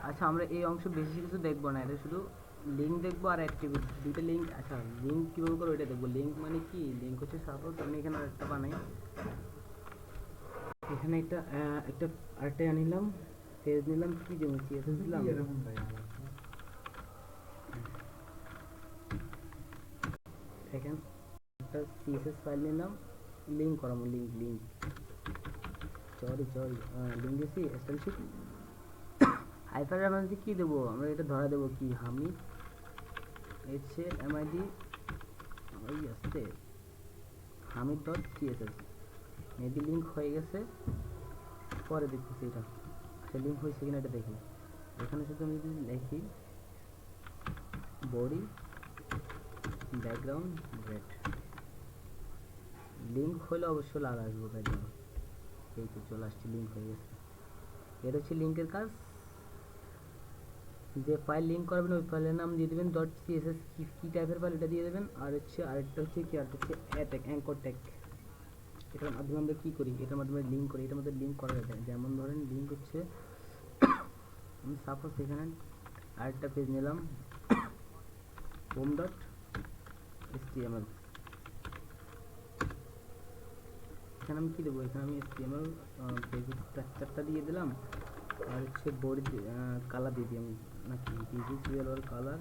আচ্ছা আমরা এই অংশ বেশি কিছু দেখবো না, এটা শুধু লিঙ্ক দেখবো আর অ্যাক্টিভিটি দুইটা লিঙ্ক। আচ্ছা লিঙ্ক কীভাবে করে ওইটা দেখবো। লিঙ্ক মানে কি, লিঙ্ক হচ্ছে সাপোজ আমি এখানে আরেকটা বানাই, এখানে একটা একটা আরেকটা আনিলাম, পেজ নিলাম, কি দেবো সিএসএস দিলাম, দেখেন একটা সিএসএস ফাইল নিলাম, লিঙ্ক করাবো, লিঙ্ক লিঙ্ক সরি লিঙ্ক দিয়েছি স্টাইল শিট হাইপার মধ্যে কী দেবো আমরা, এটা ধরা দেবো কি হামিদ হচ্ছে এমআইডি ওই আসছে Hamid dot CSS, maybe link হয়ে গেছে, পরে দেখতেছি এটা। আচ্ছা লিঙ্ক হয়েছে কিনা এটা দেখি। এখানে শুধু আমি যদি লিখি বডি ব্যাকগ্রাউন্ড রেড, লিঙ্ক হলে অবশ্যই লাল আসবো ব্যাকগ্রাউন্ড, এই তো চলে আসছে, লিঙ্ক হয়ে গেছে। এটা হচ্ছে লিঙ্কের কাজ, যে ফাইল লিঙ্ক করবেন ওই ফাইলের নাম দিয়ে দেবেন ডট সিএসএস, কি টাইপের ফাইল এটা দিয়ে দেবেন। আর হচ্ছে আরেকটা হচ্ছে কি, আরেকটা হচ্ছে অ্যাটেক অ্যাঙ্কর ট্যাগ, এটার মাধ্যমে আমরা কী করি, এটার মাধ্যমে লিঙ্ক করি, এটার মধ্যে লিঙ্ক করা যায়। যেমন ধরেন লিঙ্ক হচ্ছে আমি সাপোজ এখানে আরেকটা পেজ নিলাম হোম ডট এসটিএমএল, এখানে আমি কী দেবো, এখানে আমি এসটিএমএল পেজের স্ট্রাকচারটা দিয়ে দিলাম, আর হচ্ছে বডি কালার দিয়ে দিই আমি, নাকি busy CL colour,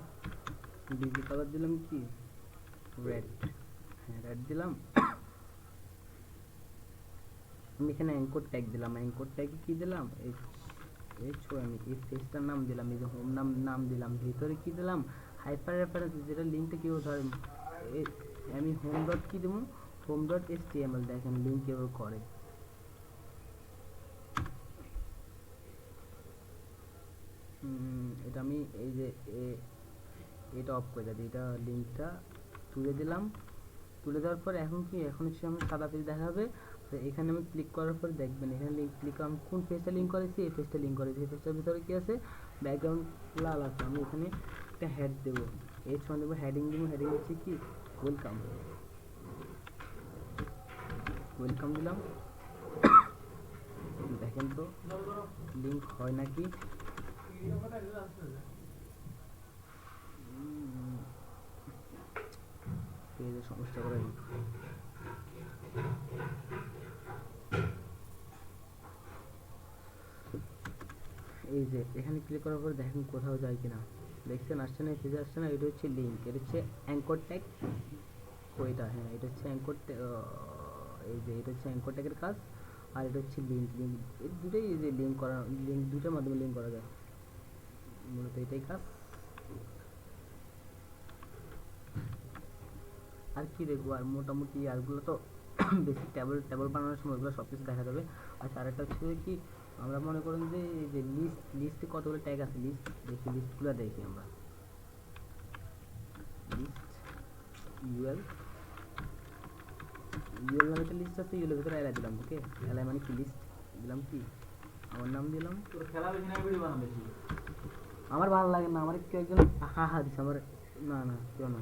busy colour দিলাম কি রেড, হ্যাঁ রেড দিলাম। আমি এখানে অ্যাঙ্কর ট্যাগ দিলাম, অ্যাঙ্কর ট্যাগে কী দিলাম আমি এই পেজটার নাম দিলাম, এই যে হোম নাম দিলাম, ভিতরে কী দিলাম হাইপার রেফারেন্স, যেটা লিঙ্কটা কীভাবে ধরেন আমি হোম ডট কী দেবো, হোম ডট এসটিএমএল, দেখেন লিঙ্ক কীভাবে করে। এটা আমি এই যে এটা অফ করে দিই, এটা লিঙ্কটা তুলে দিলাম, তুলে দেওয়ার পর এখন কি, এখন হচ্ছে আমার সাদা পেজ দেখাবে। তো এখানে আমি ক্লিক করার পর দেখবেন এখানে লিঙ্ক ক্লিক, আমি কোন পেজটা লিঙ্ক করেছি, এই পেজটা লিঙ্ক করেছি, এই পেজটার ভিতরে কি আছে ব্যাকগ্রাউন্ড লাল আছে। আমি এখানে একটা হেড দেবো, এর সময় দেবো হেডিং দেবো, হেডিং হচ্ছে কি ওয়েলকাম, ওয়েলকাম দিলাম। দেখেন তো লিঙ্ক হয় নাকি, পেজের সমস্যা করে। এই যে এখানে ক্লিক করার পর দেখেন কোথাও যায় কিনা, দেখছেন আসছে না, পেজে আসছে না। এটা হচ্ছে লিঙ্ক, এটা হচ্ছে অ্যাঙ্কর ট্যাগ, ওইটা হ্যাঁ এটা হচ্ছে অ্যাঙ্কর, এই যে এটা হচ্ছে অ্যাঙ্কর ট্যাগের কাজ, আর এটা হচ্ছে লিঙ্ক, লিঙ্ক এই দুটোই, এই যে লিঙ্ক করা, লিঙ্ক দুটোর মাধ্যমে লিঙ্ক করা যায়, মূলত এটাই কাজ। আর কি দেখবো, আর মোটামুটি আরগুলো তো বেসিক টেবল টেবল বানানোর সময় ওগুলো সব কিছু দেখা যাবে। আচ্ছা আরেকটা হচ্ছে কি, আমরা মনে করেন যে এই যে লিস্টে কতগুলো ট্যাগ আছে, লিস্ট দেখি, লিস্টগুলো দেখি আমরা, লিস্ট ইউএল, ইউএল নামে একটা লিস্ট আছে, ইউএলের ভিতরে এলাই দিলাম, ওকে এলাই মানে কি লিস্ট দিলাম, কি আমার নাম দিলাম। খেলা বেশি না ভিডিও বানাবে, আমার ভালো লাগে না, আমার কেউ একজন হা হা দিচ্ছে আমার, না না কেউ না।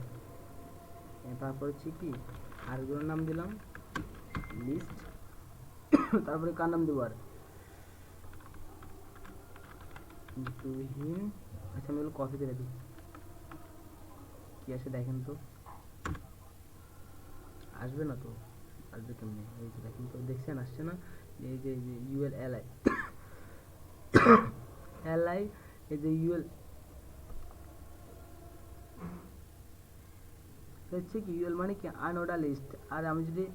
তারপর হচ্ছে কি আরেকজনের নাম দিলাম লিস্ট, তারপরে কার নাম দেবো আর তুহিন। আচ্ছা আমি ওগুলো কপি করে দিই, কি আসে দেখেন তো, আসবে না তো, আসবে কেমনি, এই যে দেখেন তো, দেখছেন আসছে না, এই যে ইউএল এলআই এলআই, এই যে ইউএল হচ্ছে কি, ইউএল মানে কি আনঅর্ডার লিস্ট। আর আমি যদি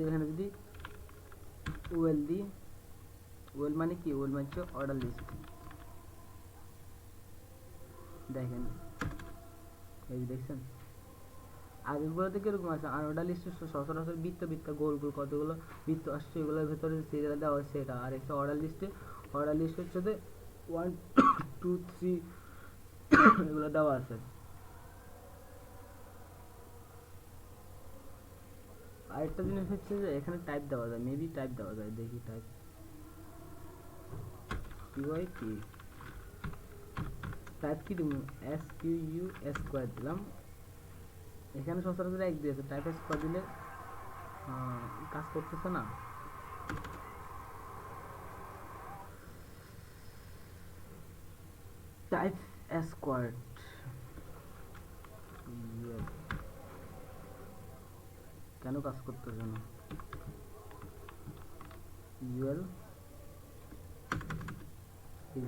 এখানে যদি ওয়েল দিই, ওয়েল মানে কি, ওয়েল মানে হচ্ছে অর্ডার লিস্ট, দেখেন এই দেখছেন আগেরগুলোতে কিরকম আছে আনঅর্ডার লিস্টে সচরাচর বৃত্ত বৃত্ত গোল গোল কতগুলো বৃত্ত আসছে, এগুলোর ভেতরে সিরিয়াল দেওয়া হচ্ছে এটা। আর একটা অর্ডার লিস্ট হচ্ছে যে 1 2 3 এগুলো দেওয়া আছে। আরেকটা জিনিস হচ্ছে যে এখানে টাইপ দেওয়া যায়, মেবি টাইপ দেওয়া যায়, দেখি টাইপ কি টাইপ কি দিব, SQUS দিলাম, এখানে সচরাচর এক দিয়েছে, টাইপ স্কোয়ার দিলে কাজ করতেছে না। টাইপ স্কোয়াড কেন কাজ করতেছে না? ইউএল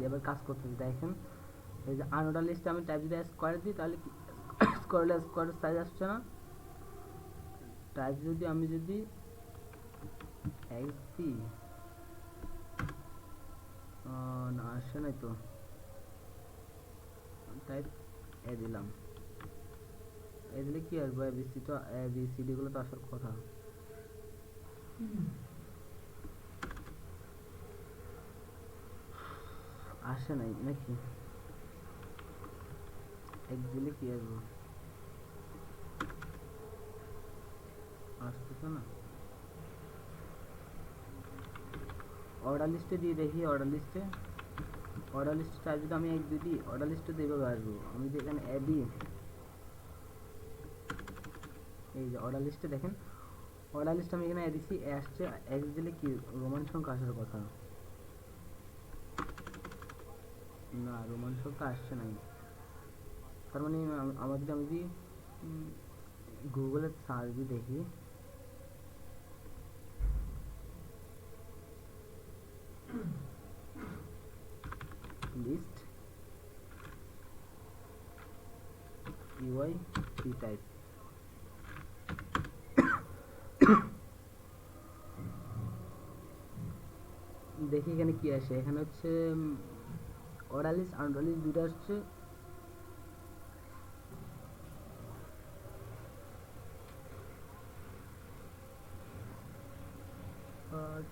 এবার কাজ করতেছে দেখেন। এই যে আনোডা লিস্টে আমি টাইপ যদি স্কোয়ার দিই তাহলে কি স্কোয়ারের সাইজ আসছে না? টাইপ যদি আমি যদি এক্স দিই না আসে নাই তো। টাইপ এ দিলাম, এ দিলে কি আসবে? এবিসি তো এবিসিডি গুলো তো আসার কথা। আসে নাই নাকি? এক্স দিলে কি আসবে? আসতেছে না। অর্ডার লিস্টে দিয়ে দেখি। অর্ডার লিস্টে টাইপ যদি আমি এক দিই অর্ডার লিস্টে তো এইভাবে আসবো। আমি যদি এখানে এ দিই, এই যে অর্ডার লিস্টে দেখেন, অর্ডার লিস্টে আমি এখানে এ দিচ্ছি, এ আসছে। এক্স দিলে কি রোমান সংখ্যা আসার কথা না, রোমান সংখ্যা আসছে নাই। তার মানে আমার যদি আমি যদি গুগলে সার্চ দিয়ে দেখি, লিস্ট ইউআই সি টাইপ, দেখি এখানে কি আসে। এখানে হচ্ছে অর্ডার লিস্ট আনঅর্ডার লিস্ট দুটো আসছে।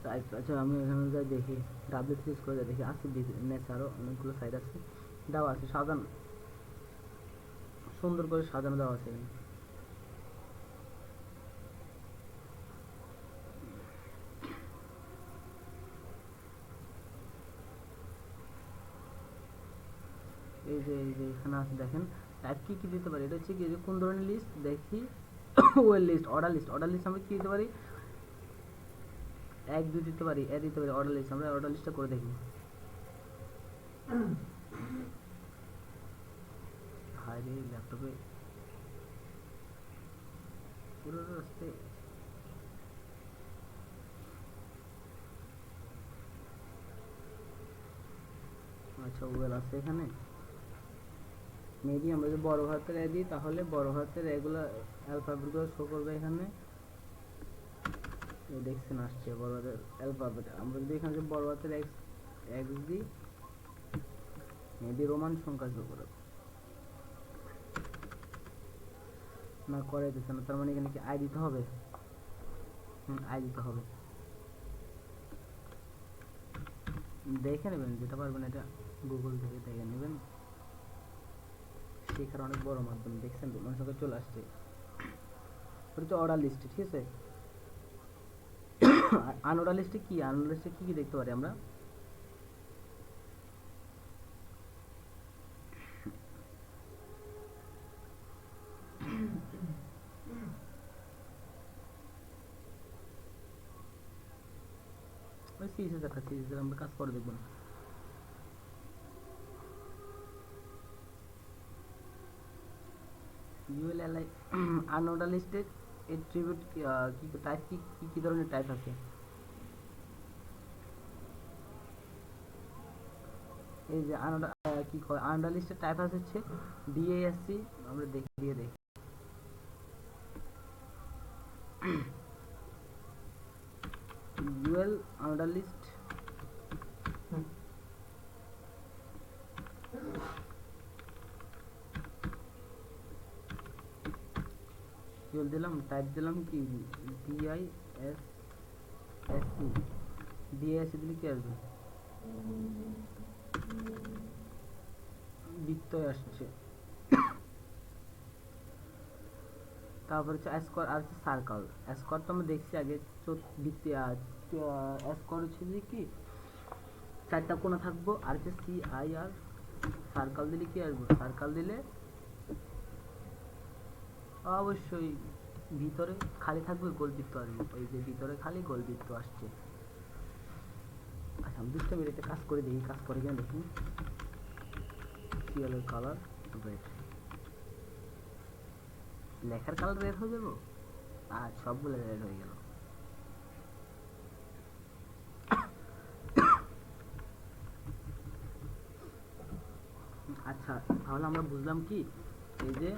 টাইপ আচ্ছা আমি এখানে যাই দেখি, ডাব্লিউ সিরিজ করে দেখি আছে বিজনেস, আরও অনেকগুলো সাইট আছে দেওয়া আছে, সাজানো সুন্দর করে সাজানো দেওয়া আছে। এই যে এখানে আছে দেখেন টাইপ কি কি দিতে পারি। এটা হচ্ছে কি যে কোন ধরনের লিস্ট দেখি। Well list, order list. Order list আমরা কি দিতে পারি? এক দুই দিতে পারি, এ দিতে পারি। অর্ডার লিস্ট আমরা অর্ডার লিস্টটা করে দেখি। হায় রে ল্যাপটপে পুরো রাস্তে। আচ্ছা ওয়েল আছে এখানে। মেবি আমরা যদি বড় হাতের এ দিই তাহলে বড় হাতের এগুলো অ্যালফাবেটগুলো শো করবে এখানে। দেখছেন আসছে বড় হাতের অ্যালফাবেট। আমরা যদি এখানে যে বড় হাতের এক্স এক্স দিই, মেবি রোমান সংখ্যা শো করবে না, করে দিচ্ছে না। তার মানে এখানে কি আই দিতে হবে? আই দিতে হবে। দেখে নেবেন, যেটা পারবেন এটা গুগল থেকে দেখে নেবেন। শেখার অনেক বড় মাধ্যম। দেখছেন রোমান সংখ্যা চলে আসছে। ওটা তো অর্ডার লিস্টে, ঠিক আছে। আনঅর্ডার লিস্টে কি, আনঅর্ডার লিস্টে কি কি দেখতে পারি আমরা? ওই সিরিজের একটা সিরিজের আমরা কাজ করে দেখব না। ইউএলএলআই আনঅর্ডার লিস্টের এট্রিবিউট কি টাইপ কি কি ধরনের টাইপ আছে? এই যে আনঅর্ডার কি কয় আনঅর্ডার লিস্টের টাইপ আছে হচ্ছে ডিএএসসি। আমরা দেখি দিয়ে দেখি। ইউএল আনঅর্ডার লিস্ট ইউএল দিলাম, টাইপ দিলাম কি ডিআইএসএসসি। ডিএএসসি দিলে কি আসবে? বৃত্তয় আসছে। তারপর হচ্ছে স্কোয়ার আর হচ্ছে সার্কেল। স্কোয়ার তো আমরা দেখছি আগে, বৃত্তি স্কোয়ার হচ্ছে যে কি চারটা কোণা থাকবো, আর হচ্ছে সি আই আর। সার্কেল দিলে কি আসবে? সার্কেল দিলে অবশ্যই ভিতরে খালি থাকবে, গোলবৃত্ত আসবে। এই যে ভিতরে খালি গোলবৃত্ত আসছে। আচ্ছা আমি 2 মিনিটে কাজ করে দেখি, কাজ করে কিনা দেখি। সিএল এর কালার রেড, লেখার কালার রেড হয়ে যাবো আর সবগুলো রেড হয়ে গেল। আচ্ছা তাহলে আমরা বুঝলাম কি এই যে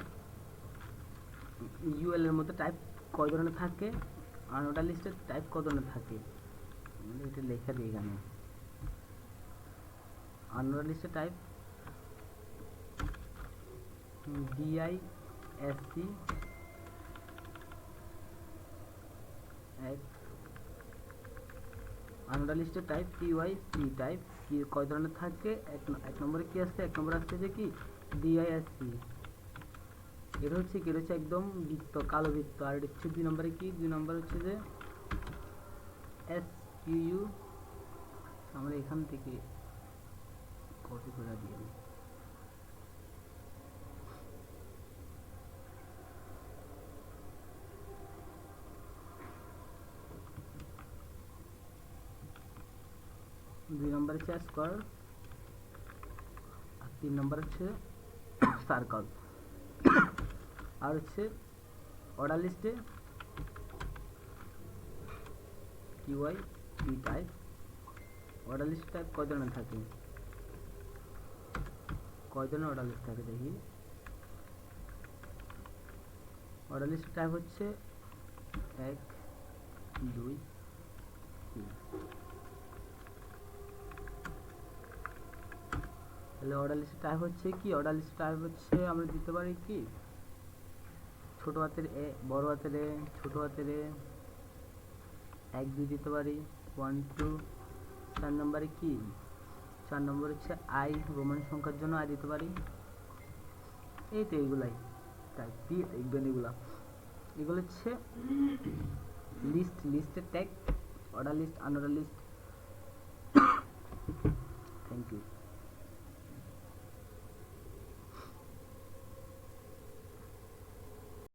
ইউএল এর মধ্যে টাইপ কয় ধরনের থাকে, আনঅর্ডার লিস্টের টাইপ কত ধরনের থাকে, এটা লেখা দিই এখানে। আনঅর্ডার লিস্টের টাইপ ডিআইএসসি এক, আনঅর্ডার লিস্টের টাইপ টিওয়াইসি টাইপ কি কয় ধরনের থাকে, এক নম্বরে কি আসছে, এক নম্বরে আসছে যে কি ডিআইএসসি, এটা হচ্ছে কি হচ্ছে একদম বৃত্ত, কালো বৃত্ত। আর এটা হচ্ছে দুই নম্বরে কি, দুই নম্বর হচ্ছে যে এস ইউ, আমরা এখান থেকে কপি করে দিয়ে দিই। দুই নম্বর হচ্ছে স্কোয়ার, আর তিন নম্বর হচ্ছে সার্কল। আর হচ্ছে অর্ডার লিস্টে কিউআই পি টাইপ, অর্ডার লিস্ট টাইপ কয় ধরনের থাকে, কয় ধরনের অর্ডার লিস্ট থাকে দেখি। অর্ডার লিস্ট টাইপ হচ্ছে 1 2 3। তাহলে অর্ডার লিস্ট টাইপ হচ্ছে কি, অর্ডার লিস্ট টাইপ হচ্ছে আমরা দিতে পারি কি ছোট হাতের এ, বড় হাতের এ, ছোট হাতের এ, 1 2 দিতে পারি, 1 2। 4 নম্বরে কি, 4 নম্বর হচ্ছে আই, রোমান সংখ্যার জন্য আই দিতে পারি। এই তো এইগুলাই টাইপ দিয়ে দেখবেন, এগুলো হচ্ছে লিস্টের tag, order list, unordered list.